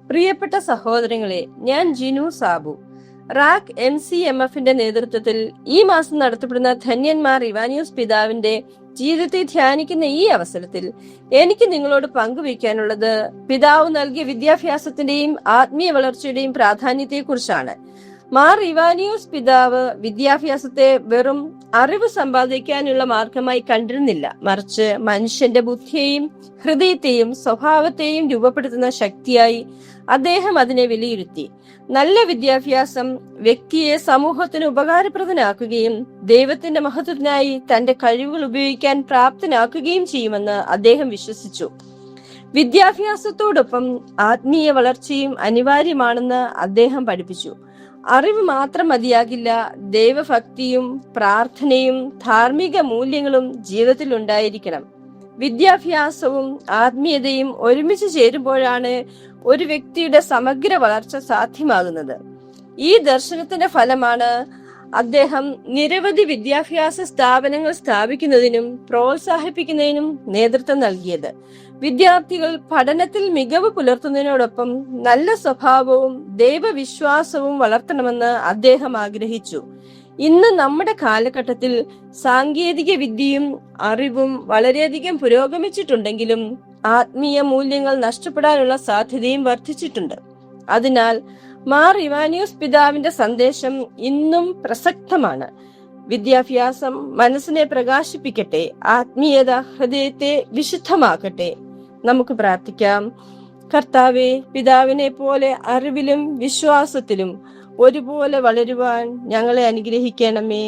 പ്രിയപ്പെട്ട സഹോദരങ്ങളെ, ഞാൻ ജിനു സാബു. റാക് MCMFന്റെ നേതൃത്വത്തിൽ ഈ മാസം നടത്തപ്പെടുന്ന ധന്യന്മാർ ഇവാനിയോസ് പിതാവിന്റെ ജീവിതത്തെ ധ്യാനിക്കുന്ന ഈ അവസരത്തിൽ എനിക്ക് നിങ്ങളോട് പങ്കുവയ്ക്കാനുള്ളത് പിതാവ് നൽകിയ വിദ്യാഭ്യാസത്തിന്റെയും ആത്മീയ വളർച്ചയുടെയും പ്രാധാന്യത്തെക്കുറിച്ചാണ്. മാർ ഇവാനിയോസ് പിതാവ് വിദ്യാഭ്യാസത്തെ വെറും അറിവ് സമ്പാദിക്കാനുള്ള മാർഗമായി കണ്ടിരുന്നില്ല, മറിച്ച് മനുഷ്യന്റെ ബുദ്ധിയെയും ഹൃദയത്തെയും സ്വഭാവത്തെയും രൂപപ്പെടുത്തുന്ന ശക്തിയായി അദ്ദേഹം അതിനെ വിലയിരുത്തി. നല്ല വിദ്യാഭ്യാസം വ്യക്തിയെ സമൂഹത്തിന് ഉപകാരപ്രദനാക്കുകയും ദൈവത്തിന്റെ മഹത്വത്തിനായി തന്റെ കഴിവുകൾ ഉപയോഗിക്കാൻ പ്രാപ്തനാക്കുകയും ചെയ്യുമെന്ന് അദ്ദേഹം വിശ്വസിച്ചു. വിദ്യാഭ്യാസത്തോടൊപ്പം ആത്മീയ വളർച്ചയും അനിവാര്യമാണെന്ന് അദ്ദേഹം പഠിപ്പിച്ചു. അറിവ് മാത്രം മതിയാകില്ല, ദൈവഭക്തിയും പ്രാർത്ഥനയും ധാർമ്മിക മൂല്യങ്ങളും ജീവിതത്തിൽ ഉണ്ടായിരിക്കണം. വിദ്യാഭ്യാസവും ആത്മീയതയും ഒരുമിച്ച് ചേരുമ്പോഴാണ് ഒരു വ്യക്തിയുടെ സമഗ്ര വളർച്ച സാധ്യമാകുന്നത്. ഈ ദർശനത്തിന്റെ ഫലമാണ് അദ്ദേഹം നിരവധി വിദ്യാഭ്യാസ സ്ഥാപനങ്ങൾ സ്ഥാപിക്കുന്നതിനും പ്രോത്സാഹിപ്പിക്കുന്നതിനും നേതൃത്വം നൽകിയത്. വിദ്യാർത്ഥികൾ പഠനത്തിൽ മികവ് പുലർത്തുന്നതിനോടൊപ്പം നല്ല സ്വഭാവവും ദൈവവിശ്വാസവും വളർത്തണമെന്ന് അദ്ദേഹം ആഗ്രഹിച്ചു. ഇന്ന് നമ്മുടെ കാലഘട്ടത്തിൽ സാങ്കേതിക വിദ്യയും അറിവും വളരെയധികം പുരോഗമിച്ചിട്ടുണ്ടെങ്കിലും ആത്മീയ മൂല്യങ്ങൾ നഷ്ടപ്പെടാനുള്ള സാധ്യതയും വർദ്ധിച്ചിട്ടുണ്ട്. അതിനാൽ മാർ ഇവാനിയോസ് പിതാവിന്റെ സന്ദേശം ഇന്നും പ്രസക്തമാണ്. വിദ്യാഭ്യാസം മനസ്സിനെ പ്രകാശിപ്പിക്കട്ടെ, ആത്മീയത ഹൃദയത്തെ വിശുദ്ധമാക്കട്ടെ. നമുക്ക് പ്രാർത്ഥിക്കാം. കർത്താവേ, പിതാവിനെ പോലെ അറിവിലും വിശ്വാസത്തിലും ഒരുപോലെ വളരുവാൻ ഞങ്ങളെ അനുഗ്രഹിക്കണമേ.